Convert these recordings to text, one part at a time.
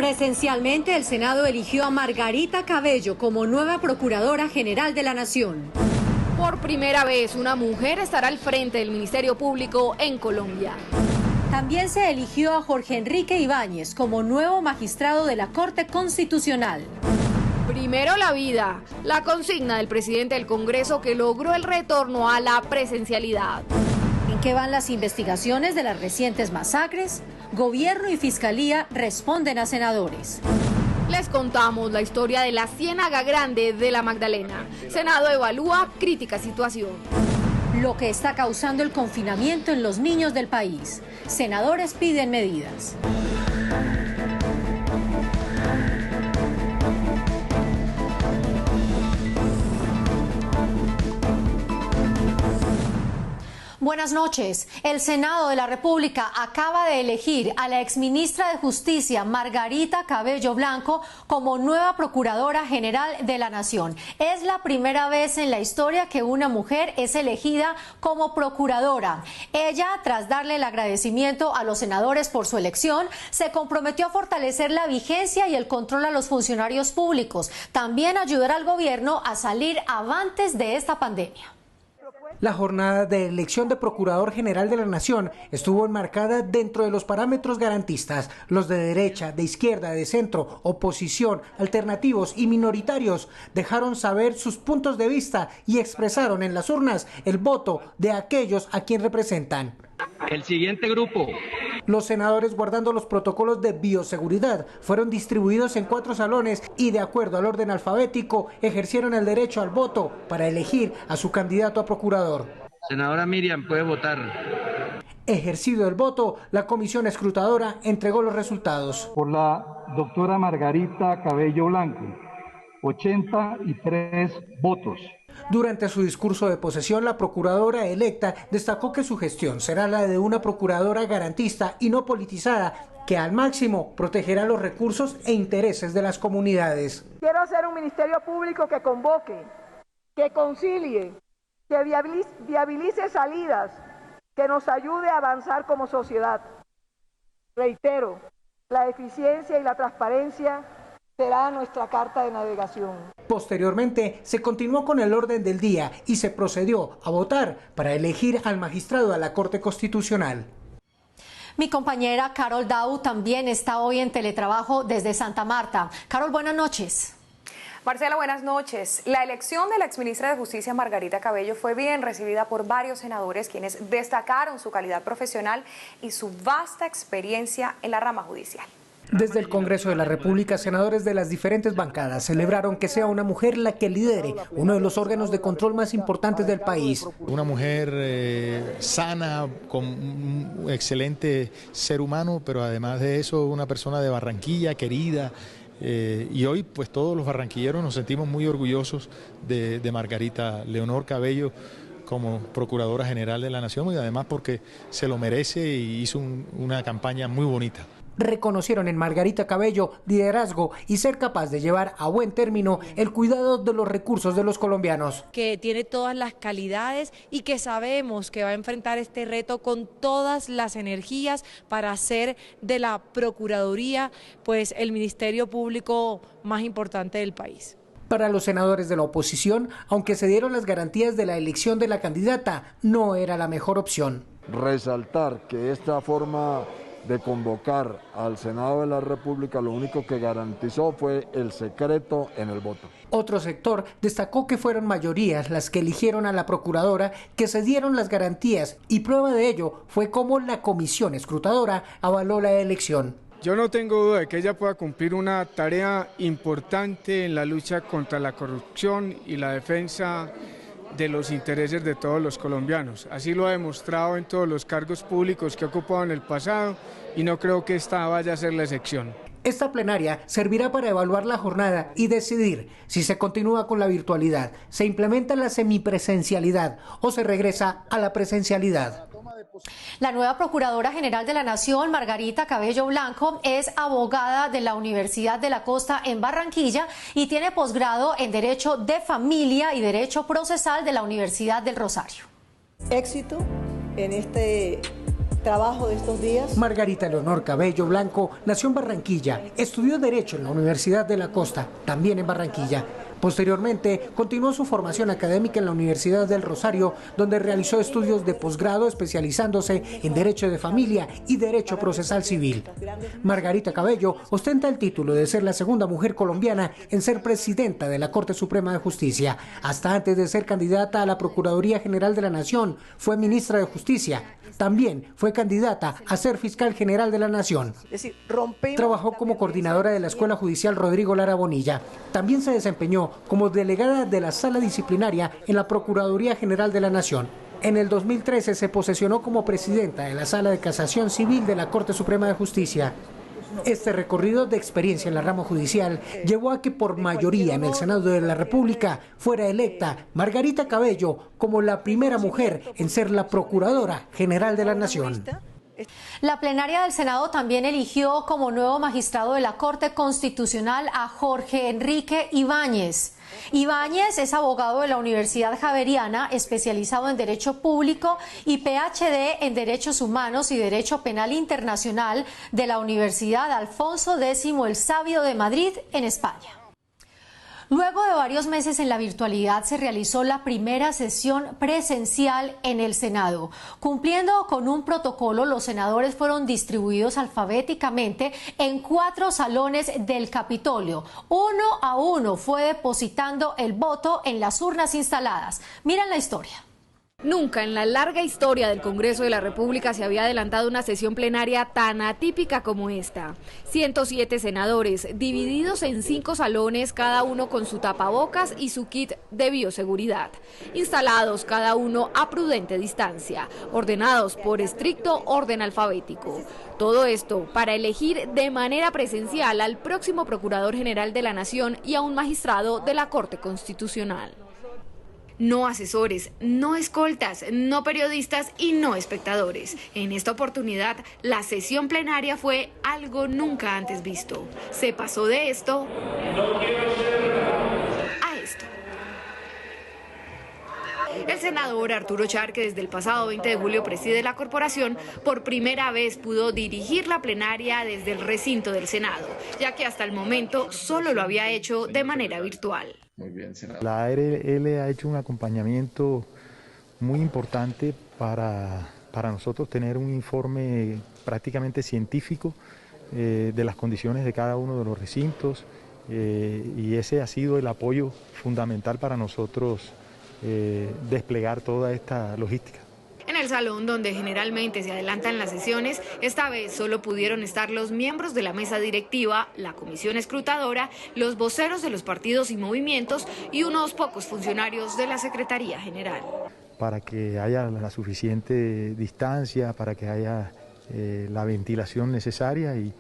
Presencialmente, el Senado eligió a Margarita Cabello como nueva Procuradora General de la Nación. Por primera vez, una mujer estará al frente del Ministerio Público en Colombia. También se eligió a Jorge Enrique Ibáñez como nuevo magistrado de la Corte Constitucional. Primero la vida, la consigna del presidente del Congreso que logró el retorno a la presencialidad. ¿En qué van las investigaciones de las recientes masacres? Gobierno y Fiscalía responden a senadores. Les contamos la historia de la Ciénaga Grande de la Magdalena. Senado evalúa crítica situación. Lo que está causando el confinamiento en los niños del país. Senadores piden medidas. Buenas noches. El Senado de la República acaba de elegir a la exministra de Justicia, Margarita Cabello Blanco, como nueva Procuradora General de la Nación. Es la primera vez en la historia que una mujer es elegida como procuradora. Ella, tras darle el agradecimiento a los senadores por su elección, se comprometió a fortalecer la vigencia y el control a los funcionarios públicos. También ayudar al gobierno a salir avantes de esta pandemia. La jornada de elección de Procurador General de la Nación estuvo enmarcada dentro de los parámetros garantistas, los de derecha, de izquierda, de centro, oposición, alternativos y minoritarios dejaron saber sus puntos de vista y expresaron en las urnas el voto de aquellos a quien representan. El siguiente grupo. Los senadores, guardando los protocolos de bioseguridad, fueron distribuidos en 4 salones y, de acuerdo al orden alfabético, ejercieron el derecho al voto para elegir a su candidato a procurador. Senadora Miriam, puede votar. Ejercido el voto, la comisión escrutadora entregó los resultados. Por la doctora Margarita Cabello Blanco, 83 votos. Durante su discurso de posesión, la procuradora electa destacó que su gestión será la de una procuradora garantista y no politizada, que al máximo protegerá los recursos e intereses de las comunidades. Quiero hacer un ministerio público que convoque, que concilie, que viabilice salidas, que nos ayude a avanzar como sociedad. Reitero, la eficiencia y la transparencia será nuestra carta de navegación. Posteriormente, se continuó con el orden del día y se procedió a votar para elegir al magistrado a la Corte Constitucional. Mi compañera Carol Dau también está hoy en teletrabajo desde Santa Marta. Carol, buenas noches. Marcela, buenas noches. La elección de la exministra de Justicia, Margarita Cabello, fue bien recibida por varios senadores, quienes destacaron su calidad profesional y su vasta experiencia en la rama judicial. Desde el Congreso de la República, senadores de las diferentes bancadas celebraron que sea una mujer la que lidere uno de los órganos de control más importantes del país. Una mujer sana, con un excelente ser humano, pero además de eso una persona de Barranquilla, querida. Y hoy pues todos los barranquilleros nos sentimos muy orgullosos de Margarita Leonor Cabello como Procuradora General de la Nación, y además porque se lo merece y hizo una campaña muy bonita. Reconocieron en Margarita Cabello liderazgo y ser capaz de llevar a buen término el cuidado de los recursos de los colombianos. Que tiene todas las calidades y que sabemos que va a enfrentar este reto con todas las energías para hacer de la Procuraduría pues el Ministerio Público más importante del país. Para los senadores de la oposición, aunque se dieron las garantías de la elección de la candidata, no era la mejor opción. Resaltar que esta forma de convocar al Senado de la República lo único que garantizó fue el secreto en el voto. Otro sector destacó que fueron mayorías las que eligieron a la procuradora, que se dieron las garantías, y prueba de ello fue cómo la comisión escrutadora avaló la elección. Yo no tengo duda de que ella pueda cumplir una tarea importante en la lucha contra la corrupción y la defensa de los intereses de todos los colombianos. Así lo ha demostrado en todos los cargos públicos que ha ocupado en el pasado y no creo que esta vaya a ser la excepción. Esta plenaria servirá para evaluar la jornada y decidir si se continúa con la virtualidad, se implementa la semipresencialidad o se regresa a la presencialidad. La nueva Procuradora General de la Nación, Margarita Cabello Blanco, es abogada de la Universidad de la Costa en Barranquilla y tiene posgrado en Derecho de Familia y Derecho Procesal de la Universidad del Rosario. Éxito en este trabajo de estos días. Margarita Leonor Cabello Blanco nació en Barranquilla, estudió Derecho en la Universidad de la Costa, también en Barranquilla. Posteriormente, continuó su formación académica en la Universidad del Rosario, donde realizó estudios de posgrado especializándose en Derecho de Familia y Derecho Procesal Civil. Margarita Cabello ostenta el título de ser la segunda mujer colombiana en ser presidenta de la Corte Suprema de Justicia. Hasta antes de ser candidata a la Procuraduría General de la Nación, fue ministra de Justicia. También fue candidata a ser fiscal general de la Nación. Trabajó como coordinadora de la Escuela Judicial Rodrigo Lara Bonilla. También se desempeñó como delegada de la Sala Disciplinaria en la Procuraduría General de la Nación. En el 2013 se posesionó como presidenta de la Sala de Casación Civil de la Corte Suprema de Justicia. Este recorrido de experiencia en la rama judicial llevó a que por mayoría en el Senado de la República fuera electa Margarita Cabello como la primera mujer en ser la Procuradora General de la Nación. La plenaria del Senado también eligió como nuevo magistrado de la Corte Constitucional a Jorge Enrique Ibáñez. Ibáñez es abogado de la Universidad Javeriana, especializado en Derecho Público y PhD en Derechos Humanos y Derecho Penal Internacional de la Universidad Alfonso X el Sabio de Madrid, en España. Luego de varios meses en la virtualidad, se realizó la primera sesión presencial en el Senado. Cumpliendo con un protocolo, los senadores fueron distribuidos alfabéticamente en 4 salones del Capitolio. Uno a uno fue depositando el voto en las urnas instaladas. Miren la historia. Nunca en la larga historia del Congreso de la República se había adelantado una sesión plenaria tan atípica como esta. 107 senadores, divididos en 5 salones, cada uno con su tapabocas y su kit de bioseguridad. Instalados cada uno a prudente distancia, ordenados por estricto orden alfabético. Todo esto para elegir de manera presencial al próximo Procurador General de la Nación y a un magistrado de la Corte Constitucional. No asesores, no escoltas, no periodistas y no espectadores. En esta oportunidad, la sesión plenaria fue algo nunca antes visto. Se pasó de esto a esto. El senador Arturo Char, que desde el pasado 20 de julio preside la corporación, por primera vez pudo dirigir la plenaria desde el recinto del Senado, ya que hasta el momento solo lo había hecho de manera virtual. Muy bien, senador. La ARL ha hecho un acompañamiento muy importante para nosotros tener un informe prácticamente científico de las condiciones de cada uno de los recintos y ese ha sido el apoyo fundamental para nosotros desplegar toda esta logística. En el salón donde generalmente se adelantan las sesiones, esta vez solo pudieron estar los miembros de la mesa directiva, la comisión escrutadora, los voceros de los partidos y movimientos y unos pocos funcionarios de la Secretaría General. Para que haya la suficiente distancia, para que haya la ventilación necesaria y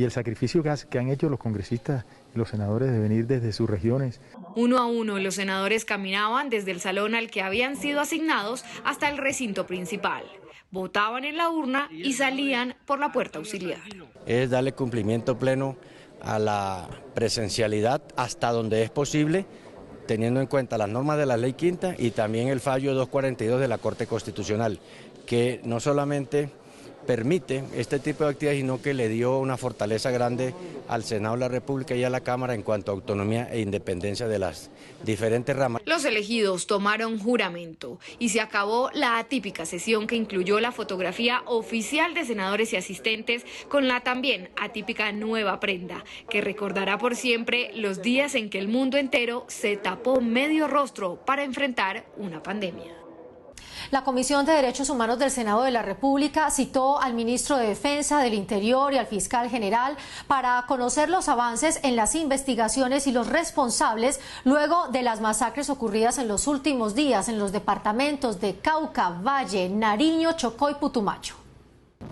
el sacrificio que han hecho los congresistas y los senadores de venir desde sus regiones. Uno a uno, los senadores caminaban desde el salón al que habían sido asignados hasta el recinto principal. Votaban en la urna y salían por la puerta auxiliar. Es darle cumplimiento pleno a la presencialidad hasta donde es posible, teniendo en cuenta las normas de la Ley Quinta y también el fallo 242 de la Corte Constitucional, que no solamente permite este tipo de actividades, sino que le dio una fortaleza grande al Senado de la República y a la Cámara en cuanto a autonomía e independencia de las diferentes ramas. Los elegidos tomaron juramento y se acabó la atípica sesión que incluyó la fotografía oficial de senadores y asistentes con la también atípica nueva prenda, que recordará por siempre los días en que el mundo entero se tapó medio rostro para enfrentar una pandemia. La Comisión de Derechos Humanos del Senado de la República citó al ministro de Defensa, del Interior y al fiscal general para conocer los avances en las investigaciones y los responsables luego de las masacres ocurridas en los últimos días en los departamentos de Cauca, Valle, Nariño, Chocó y Putumayo.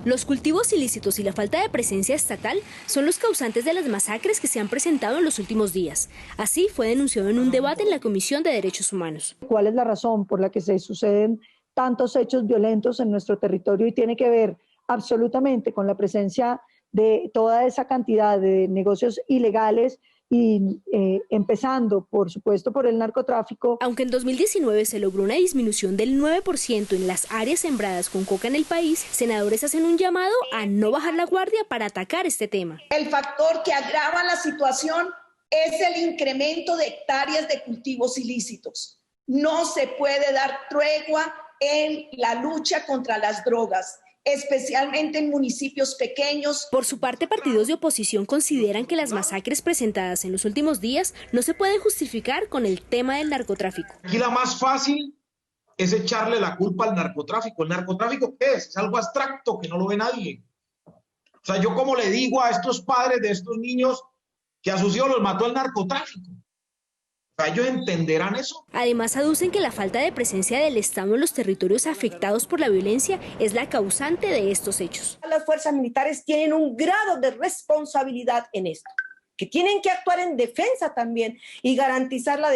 Los cultivos ilícitos y la falta de presencia estatal son los causantes de las masacres que se han presentado en los últimos días. Así fue denunciado en un debate en la Comisión de Derechos Humanos. ¿Cuál es la razón por la que se suceden tantos hechos violentos en nuestro territorio? Y tiene que ver absolutamente con la presencia de toda esa cantidad de negocios ilegales y empezando, por supuesto, por el narcotráfico. Aunque en 2019 se logró una disminución del 9% en las áreas sembradas con coca en el país, senadores hacen un llamado a no bajar la guardia para atacar este tema. El factor que agrava la situación es el incremento de hectáreas de cultivos ilícitos. No se puede dar tregua en la lucha contra las drogas, especialmente en municipios pequeños. Por su parte, partidos de oposición consideran que las masacres presentadas en los últimos días no se pueden justificar con el tema del narcotráfico. Aquí la más fácil es echarle la culpa al narcotráfico. ¿El narcotráfico qué es? Es algo abstracto que no lo ve nadie. O sea, yo como le digo a estos padres de estos niños que a sus hijos los mató el narcotráfico. ¿Ellos entenderán eso? Además, aducen que la falta de presencia del Estado en los territorios afectados por la violencia es la causante de estos hechos. Las fuerzas militares tienen un grado de responsabilidad en esto, que tienen que actuar en defensa también y garantizar los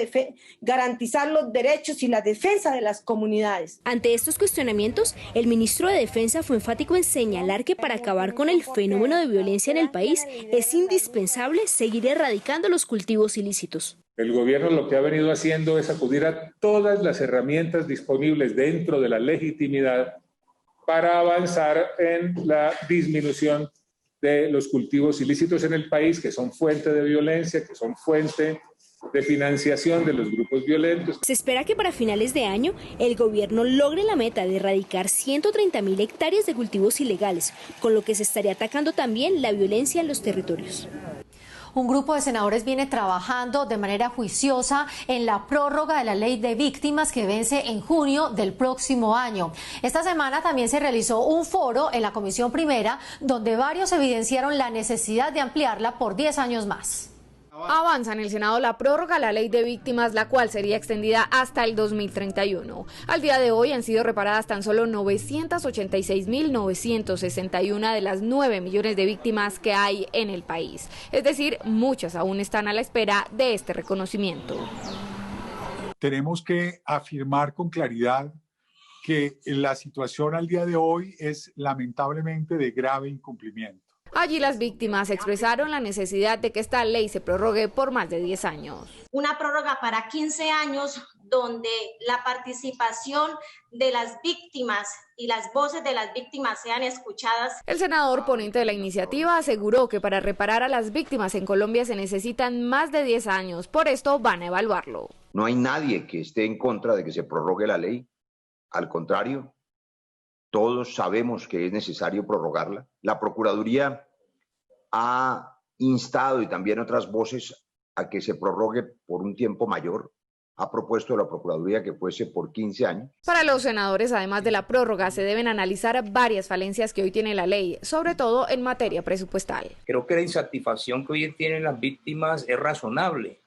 derechos y la defensa de las comunidades. Ante estos cuestionamientos, el ministro de Defensa fue enfático en señalar que para acabar con el fenómeno de violencia en el país es indispensable seguir erradicando los cultivos ilícitos. El gobierno lo que ha venido haciendo es acudir a todas las herramientas disponibles dentro de la legitimidad para avanzar en la disminución de los cultivos ilícitos en el país, que son fuente de violencia, que son fuente de financiación de los grupos violentos. Se espera que para finales de año el gobierno logre la meta de erradicar 130.000 hectáreas de cultivos ilegales, con lo que se estaría atacando también la violencia en los territorios. Un grupo de senadores viene trabajando de manera juiciosa en la prórroga de la ley de víctimas que vence en junio del próximo año. Esta semana también se realizó un foro en la Comisión Primera donde varios evidenciaron la necesidad de ampliarla por 10 años más. Avanza en el Senado la prórroga a la ley de víctimas, la cual sería extendida hasta el 2031. Al día de hoy han sido reparadas tan solo 986.961 de las 9 millones de víctimas que hay en el país. Es decir, muchas aún están a la espera de este reconocimiento. Tenemos que afirmar con claridad que la situación al día de hoy es lamentablemente de grave incumplimiento. Allí las víctimas expresaron la necesidad de que esta ley se prorrogue por más de 10 años. Una prórroga para 15 años donde la participación de las víctimas y las voces de las víctimas sean escuchadas. El senador ponente de la iniciativa aseguró que para reparar a las víctimas en Colombia se necesitan más de 10 años. Por esto van a evaluarlo. No hay nadie que esté en contra de que se prorrogue la ley. Al contrario, todos sabemos que es necesario prorrogarla. La Procuraduría ha instado, y también otras voces, a que se prorrogue por un tiempo mayor. Ha propuesto la Procuraduría que fuese por 15 años. Para los senadores, además de la prórroga, se deben analizar varias falencias que hoy tiene la ley, sobre todo en materia presupuestal. Creo que la insatisfacción que hoy tienen las víctimas es razonable,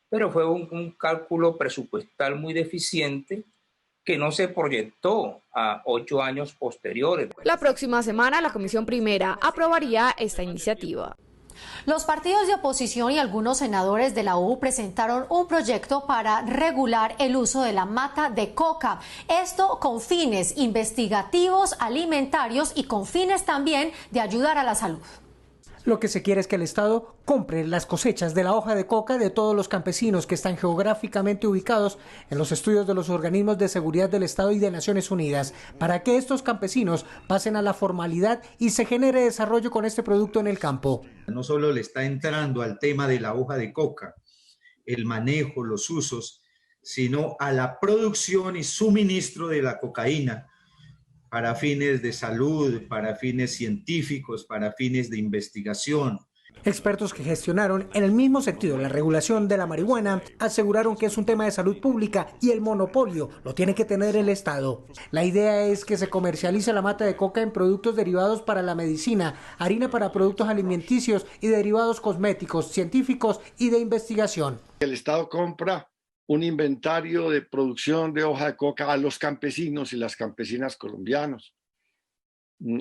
pero fue un cálculo presupuestal muy deficiente que no se proyectó a 8 años posteriores. La próxima semana la Comisión Primera aprobaría esta iniciativa. Los partidos de oposición y algunos senadores de la U presentaron un proyecto para regular el uso de la mata de coca. Esto con fines investigativos, alimentarios y con fines también de ayudar a la salud. Lo que se quiere es que el Estado compre las cosechas de la hoja de coca de todos los campesinos que están geográficamente ubicados en los estudios de los organismos de seguridad del Estado y de Naciones Unidas, para que estos campesinos pasen a la formalidad y se genere desarrollo con este producto en el campo. No solo le está entrando al tema de la hoja de coca, el manejo, los usos, sino a la producción y suministro de la cocaína, para fines de salud, para fines científicos, para fines de investigación. Expertos que gestionaron en el mismo sentido la regulación de la marihuana aseguraron que es un tema de salud pública y el monopolio lo tiene que tener el Estado. La idea es que se comercialice la mata de coca en productos derivados para la medicina, harina para productos alimenticios y derivados cosméticos, científicos y de investigación. El Estado compra un inventario de producción de hoja de coca a los campesinos y las campesinas colombianos,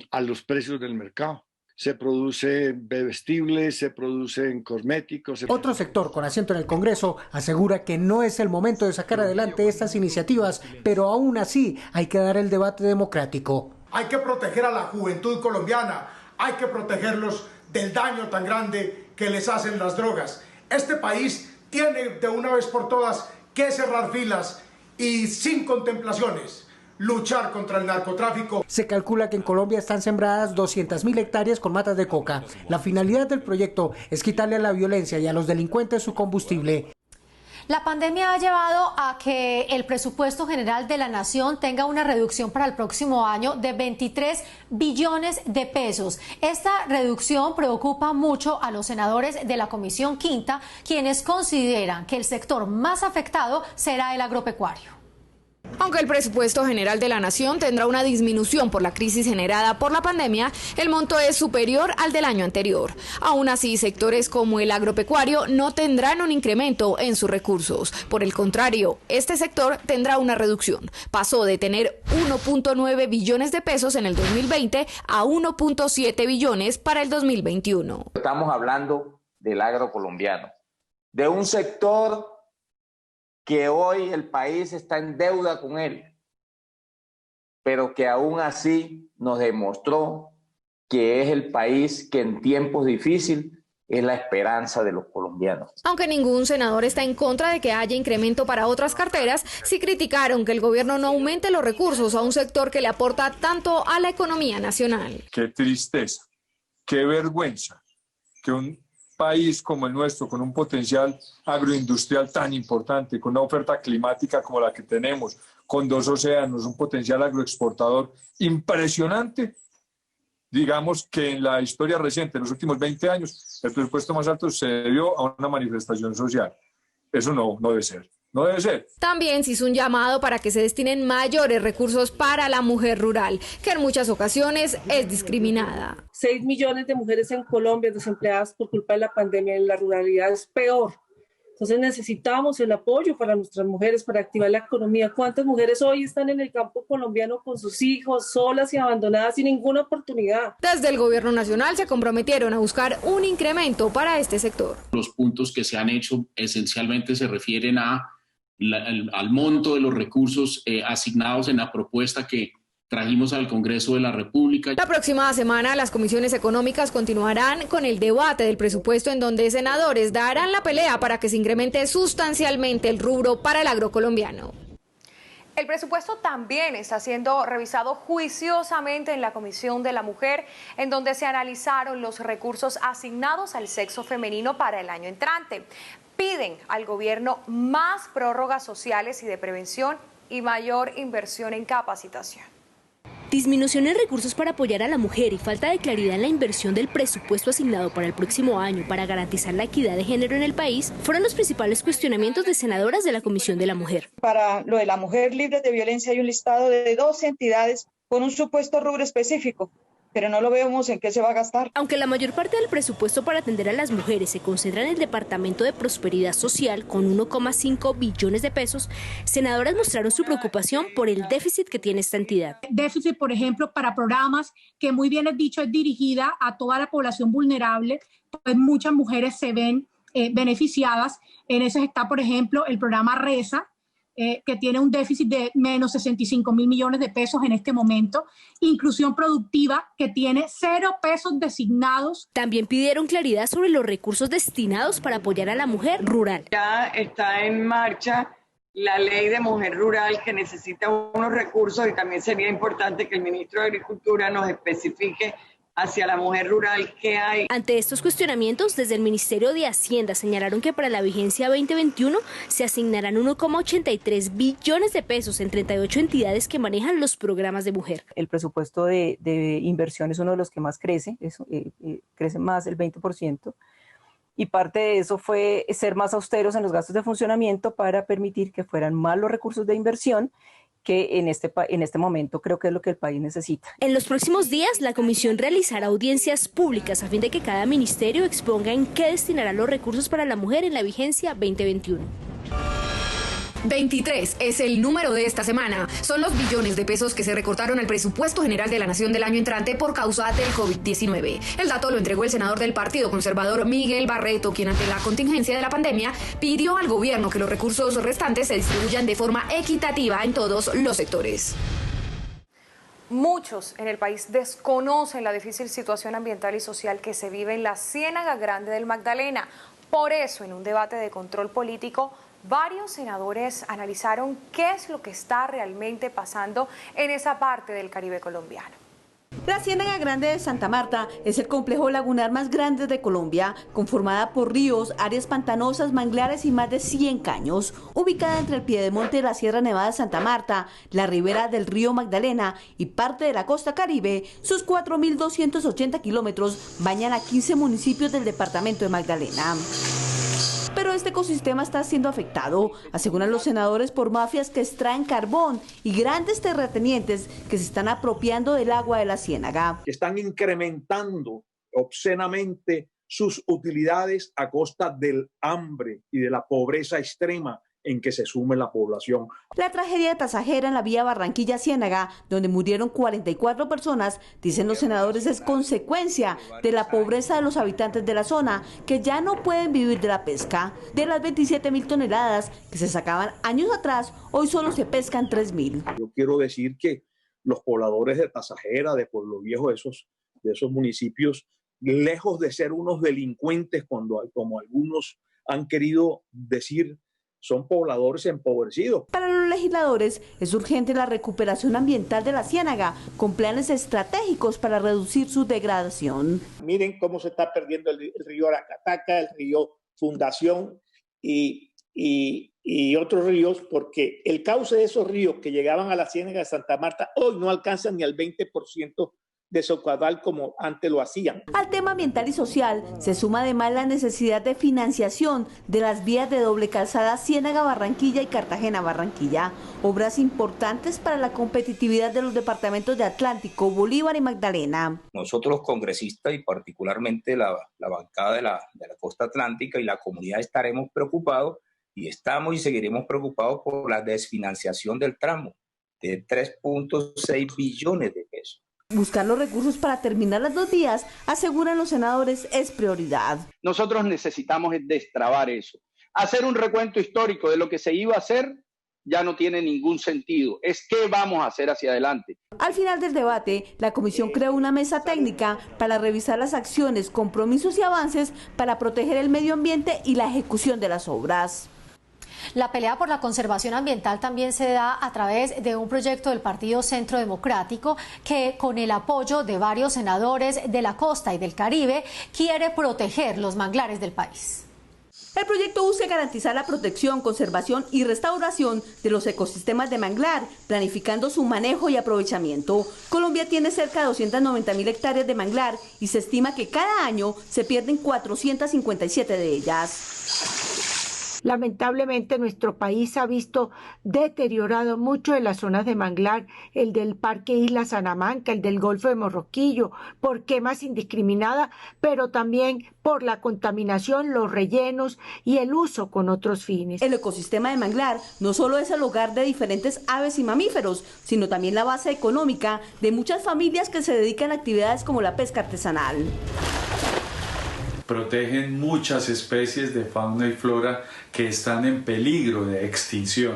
a los precios del mercado. Se produce en bebestibles, se produce en cosméticos. Otro sector con asiento en el Congreso asegura que no es el momento de sacar adelante estas iniciativas, pero aún así hay que dar el debate democrático. Hay que proteger a la juventud colombiana, hay que protegerlos del daño tan grande que les hacen las drogas. Este país tiene de una vez por todas que cerrar filas y sin contemplaciones luchar contra el narcotráfico. Se calcula que en Colombia están sembradas 200.000 hectáreas con matas de coca. La finalidad del proyecto es quitarle a la violencia y a los delincuentes su combustible. La pandemia ha llevado a que el presupuesto general de la Nación tenga una reducción para el próximo año de 23 billones de pesos. Esta reducción preocupa mucho a los senadores de la Comisión Quinta, quienes consideran que el sector más afectado será el agropecuario. Aunque el presupuesto general de la Nación tendrá una disminución por la crisis generada por la pandemia, el monto es superior al del año anterior. Aún así, sectores como el agropecuario no tendrán un incremento en sus recursos. Por el contrario, este sector tendrá una reducción. Pasó de tener 1.9 billones de pesos en el 2020 a 1.7 billones para el 2021. Estamos hablando del agro colombiano, de un sector que hoy el país está en deuda con él, pero que aún así nos demostró que es el país que en tiempos difíciles es la esperanza de los colombianos. Aunque ningún senador está en contra de que haya incremento para otras carteras, sí criticaron que el gobierno no aumente los recursos a un sector que le aporta tanto a la economía nacional. Qué tristeza, qué vergüenza que un país como el nuestro, con un potencial agroindustrial tan importante, con una oferta climática como la que tenemos, con 2 océanos, un potencial agroexportador impresionante, digamos que en la historia reciente, en los últimos 20 años, el presupuesto más alto se debió a una manifestación social. Eso no debe ser. No debe ser. También se hizo un llamado para que se destinen mayores recursos para la mujer rural, que en muchas ocasiones es discriminada. 6 millones de mujeres en Colombia desempleadas por culpa de la pandemia, en la ruralidad es peor. Entonces necesitamos el apoyo para nuestras mujeres, para activar la economía. ¿Cuántas mujeres hoy están en el campo colombiano con sus hijos, solas y abandonadas, sin ninguna oportunidad? Desde el gobierno nacional se comprometieron a buscar un incremento para este sector. Los puntos que se han hecho esencialmente se refieren al monto de los recursos asignados en la propuesta que trajimos al Congreso de la República. La próxima semana las comisiones económicas continuarán con el debate del presupuesto, en donde senadores darán la pelea para que se incremente sustancialmente el rubro para el agrocolombiano. El presupuesto también está siendo revisado juiciosamente en la Comisión de la Mujer, en donde se analizaron los recursos asignados al sexo femenino para el año entrante. Piden al gobierno más prórrogas sociales y de prevención y mayor inversión en capacitación. Disminución en recursos para apoyar a la mujer y falta de claridad en la inversión del presupuesto asignado para el próximo año para garantizar la equidad de género en el país fueron los principales cuestionamientos de senadoras de la Comisión de la Mujer. Para lo de la mujer libre de violencia hay un listado de 12 entidades con un supuesto rubro específico, pero no lo vemos en qué se va a gastar. Aunque la mayor parte del presupuesto para atender a las mujeres se concentra en el Departamento de Prosperidad Social con 1,5 billones de pesos, senadoras mostraron su preocupación por el déficit que tiene esta entidad. Déficit, por ejemplo, para programas que, muy bien es dicho, es dirigida a toda la población vulnerable, pues muchas mujeres se ven beneficiadas. En eso está, por ejemplo, el programa RESA, que tiene un déficit de menos 65.000 millones de pesos en este momento. Inclusión productiva, que tiene 0 pesos designados. También pidieron claridad sobre los recursos destinados para apoyar a la mujer rural. Ya está en marcha la ley de mujer rural, que necesita unos recursos, y también sería importante que el ministro de Agricultura nos especifique hacia la mujer rural que hay. Ante estos cuestionamientos, desde el Ministerio de Hacienda señalaron que para la vigencia 2021 se asignarán 1,83 billones de pesos en 38 entidades que manejan los programas de mujer. El presupuesto de inversión es uno de los que más crece, crece más del 20%, y parte de eso fue ser más austeros en los gastos de funcionamiento para permitir que fueran más los recursos de inversión, que en este momento creo que es lo que el país necesita. En los próximos días, la comisión realizará audiencias públicas a fin de que cada ministerio exponga en qué destinará los recursos para la mujer en la vigencia 2021. 23 es el número de esta semana. Son los billones de pesos que se recortaron al presupuesto general de la Nación del año entrante por causa del COVID-19. El dato lo entregó el senador del Partido Conservador, Miguel Barreto, quien ante la contingencia de la pandemia pidió al gobierno que los recursos restantes se distribuyan de forma equitativa en todos los sectores. Muchos en el país desconocen la difícil situación ambiental y social que se vive en la Ciénaga Grande del Magdalena. Por eso, en un debate de control político, varios senadores analizaron qué es lo que está realmente pasando en esa parte del Caribe colombiano. La Ciénaga Grande de Santa Marta es el complejo lagunar más grande de Colombia, conformada por ríos, áreas pantanosas, manglares y más de 100 caños. Ubicada entre el piedemonte de la Sierra Nevada de Santa Marta, la ribera del río Magdalena y parte de la costa Caribe, sus 4.280 kilómetros bañan a 15 municipios del departamento de Magdalena. Pero este ecosistema está siendo afectado, aseguran los senadores, por mafias que extraen carbón y grandes terratenientes que se están apropiando del agua de la ciénaga. Están incrementando obscenamente sus utilidades a costa del hambre y de la pobreza extrema en que se sume la población. La tragedia de Tasajera en la vía Barranquilla-Ciénaga, donde murieron 44 personas, dicen los senadores, es consecuencia de la pobreza de los habitantes de la zona, que ya no pueden vivir de la pesca. De las 27.000 toneladas que se sacaban años atrás, hoy solo se pescan 3.000. Yo quiero decir que los pobladores de Tasajera, de Pueblo Viejo, de esos municipios, lejos de ser unos delincuentes, como algunos han querido decir, son pobladores empobrecidos. Para los legisladores es urgente la recuperación ambiental de la ciénaga, con planes estratégicos para reducir su degradación. Miren cómo se está perdiendo el río Aracataca, el río Fundación y otros ríos, porque el cauce de esos ríos que llegaban a la Ciénaga de Santa Marta hoy no alcanzan ni al 20% de su caudal como antes lo hacían. Al tema ambiental y social se suma además la necesidad de financiación de las vías de doble calzada Ciénaga-Barranquilla y Cartagena-Barranquilla, obras importantes para la competitividad de los departamentos de Atlántico, Bolívar y Magdalena. Nosotros los congresistas y particularmente la bancada de la costa atlántica y la comunidad estaremos preocupados y estamos y seguiremos preocupados por la desfinanciación del tramo de 3.6 billones de pesos. Buscar los recursos para terminar las 2 vías, aseguran los senadores, es prioridad. Nosotros necesitamos destrabar eso. Hacer un recuento histórico de lo que se iba a hacer ya no tiene ningún sentido. Es qué vamos a hacer hacia adelante. Al final del debate, la comisión creó una mesa técnica para revisar las acciones, compromisos y avances para proteger el medio ambiente y la ejecución de las obras. La pelea por la conservación ambiental también se da a través de un proyecto del Partido Centro Democrático que, con el apoyo de varios senadores de la costa y del Caribe, quiere proteger los manglares del país. El proyecto busca garantizar la protección, conservación y restauración de los ecosistemas de manglar, planificando su manejo y aprovechamiento. Colombia tiene cerca de 290.000 hectáreas de manglar y se estima que cada año se pierden 457 de ellas. Lamentablemente nuestro país ha visto deteriorado mucho de las zonas de manglar, el del Parque Isla Salamanca, el del Golfo de Morroquillo, por quemas indiscriminadas, pero también por la contaminación, los rellenos y el uso con otros fines. El ecosistema de manglar no solo es el hogar de diferentes aves y mamíferos, sino también la base económica de muchas familias que se dedican a actividades como la pesca artesanal. Protegen muchas especies de fauna y flora que están en peligro de extinción.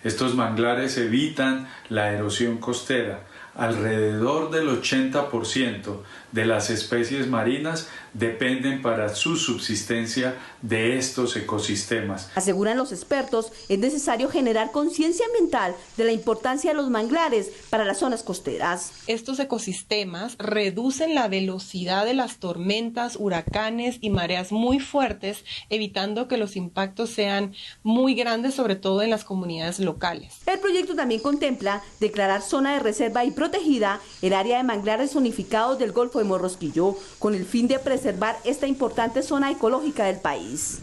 Estos manglares evitan la erosión costera. Alrededor del 80% de las especies marinas dependen para su subsistencia de estos ecosistemas. Aseguran los expertos, es necesario generar conciencia ambiental de la importancia de los manglares para las zonas costeras. Estos ecosistemas reducen la velocidad de las tormentas, huracanes y mareas muy fuertes, evitando que los impactos sean muy grandes, sobre todo en las comunidades locales. El proyecto también contempla declarar zona de reserva y protegida el área de manglares zonificados del Golfo de Morroquillo, con el fin de preservar esta importante zona ecológica del país.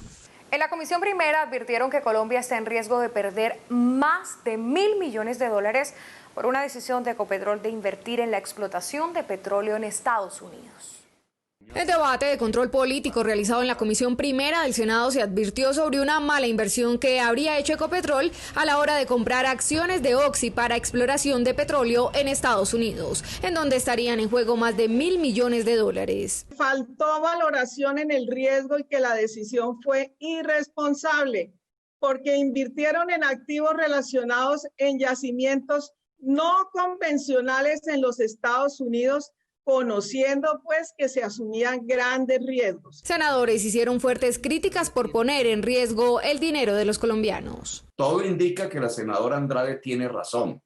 En la Comisión Primera advirtieron que Colombia está en riesgo de perder más de $1.000 millones por una decisión de Ecopetrol de invertir en la explotación de petróleo en Estados Unidos. El debate de control político realizado en la Comisión Primera del Senado se advirtió sobre una mala inversión que habría hecho Ecopetrol a la hora de comprar acciones de Oxy para exploración de petróleo en Estados Unidos, en donde estarían en juego más de $1.000 millones. Faltó valoración en el riesgo y que la decisión fue irresponsable, porque invirtieron en activos relacionados en yacimientos no convencionales en los Estados Unidos, conociendo pues que se asumían grandes riesgos. Senadores hicieron fuertes críticas por poner en riesgo el dinero de los colombianos. Todo indica que la senadora Andrade tiene razón.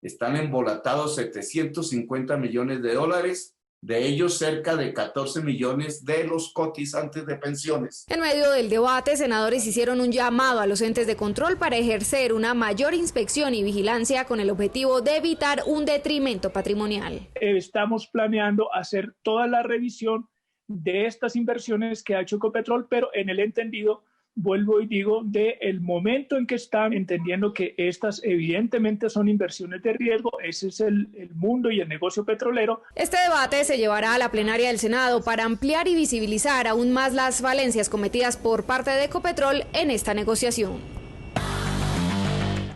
Están embolatados 750 millones de dólares, de ellos cerca de 14 millones de los cotizantes de pensiones. En medio del debate, senadores hicieron un llamado a los entes de control para ejercer una mayor inspección y vigilancia con el objetivo de evitar un detrimento patrimonial. Estamos planeando hacer toda la revisión de estas inversiones que ha hecho Ecopetrol, pero en el entendido, vuelvo y digo, del momento en que están entendiendo que estas evidentemente son inversiones de riesgo. Ese es el mundo y el negocio petrolero. Este debate se llevará a la plenaria del Senado para ampliar y visibilizar aún más las falencias cometidas por parte de Ecopetrol en esta negociación.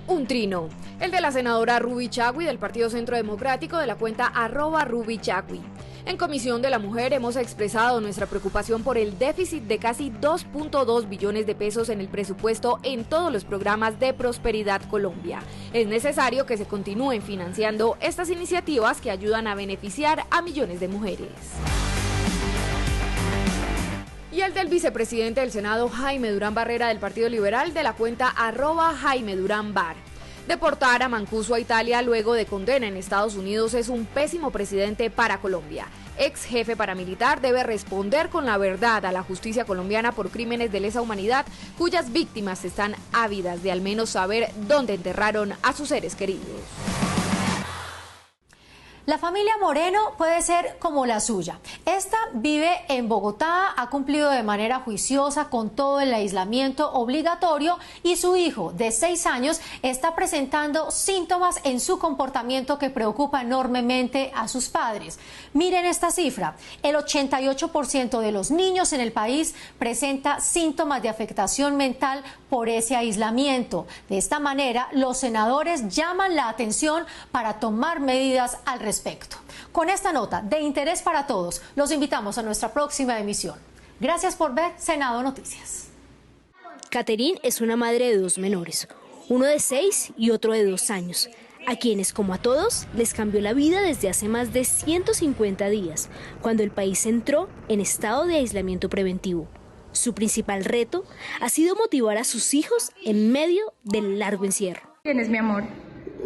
Un trino, el de la senadora Ruby Chagui del Partido Centro Democrático de la cuenta @RubyChagui. En Comisión de la Mujer hemos expresado nuestra preocupación por el déficit de casi 2.2 billones de pesos en el presupuesto en todos los programas de Prosperidad Colombia. Es necesario que se continúen financiando estas iniciativas que ayudan a beneficiar a millones de mujeres. Y el del vicepresidente del Senado, Jaime Durán Barrera, del Partido Liberal, de la cuenta @JaimeDuránBar. Deportar a Mancuso a Italia luego de condena en Estados Unidos es un pésimo precedente para Colombia. Ex jefe paramilitar debe responder con la verdad a la justicia colombiana por crímenes de lesa humanidad cuyas víctimas están ávidas de al menos saber dónde enterraron a sus seres queridos. La familia Moreno puede ser como la suya. Esta vive en Bogotá, ha cumplido de manera juiciosa con todo el aislamiento obligatorio y su hijo de 6 años está presentando síntomas en su comportamiento que preocupa enormemente a sus padres. Miren esta cifra, el 88% de los niños en el país presenta síntomas de afectación mental por ese aislamiento. De esta manera, los senadores llaman la atención para tomar medidas al respecto. Con esta nota de interés para todos, los invitamos a nuestra próxima emisión. Gracias por ver Senado Noticias. Catherine es una madre de 2 menores, uno de 6 y otro de 2 años, a quienes, como a todos, les cambió la vida desde hace más de 150 días, cuando el país entró en estado de aislamiento preventivo. Su principal reto ha sido motivar a sus hijos en medio del largo encierro. ¿Quién es mi amor?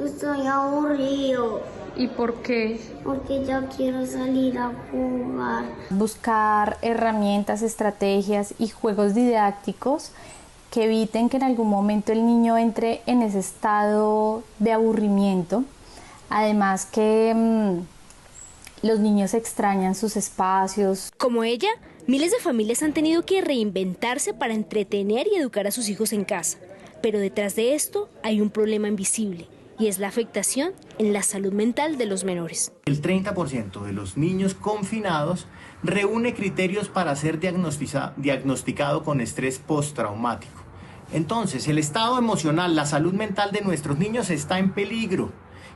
Estoy aburrido. ¿Y por qué? Porque yo quiero salir a jugar. Buscar herramientas, estrategias y juegos didácticos que eviten que en algún momento el niño entre en ese estado de aburrimiento. Además que los niños extrañan sus espacios. Como ella, miles de familias han tenido que reinventarse para entretener y educar a sus hijos en casa. Pero detrás de esto hay un problema invisible, y es la afectación en la salud mental de los menores. El 30% de los niños confinados reúne criterios para ser diagnosticado con estrés postraumático. Entonces, el estado emocional, la salud mental de nuestros niños está en peligro.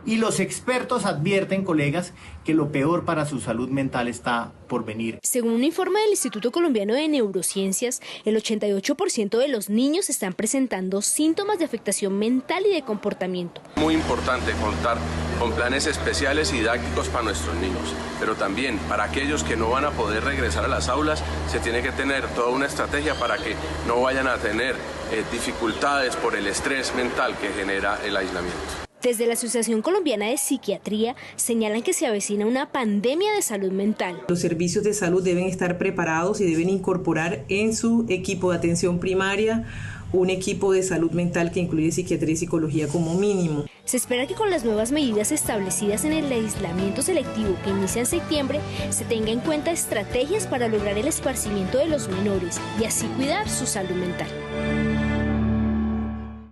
Y los expertos advierten, colegas, que lo peor para su salud mental está por venir. Según un informe del Instituto Colombiano de Neurociencias, el 88% de los niños están presentando síntomas de afectación mental y de comportamiento. Muy importante contar con planes especiales y didácticos para nuestros niños, pero también para aquellos que no van a poder regresar a las aulas, se tiene que tener toda una estrategia para que no vayan a tener dificultades por el estrés mental que genera el aislamiento. Desde la Asociación Colombiana de Psiquiatría señalan que se avecina una pandemia de salud mental. Los servicios de salud deben estar preparados y deben incorporar en su equipo de atención primaria un equipo de salud mental que incluye psiquiatría y psicología como mínimo. Se espera que con las nuevas medidas establecidas en el aislamiento selectivo que inicia en septiembre, se tenga en cuenta estrategias para lograr el esparcimiento de los menores y así cuidar su salud mental.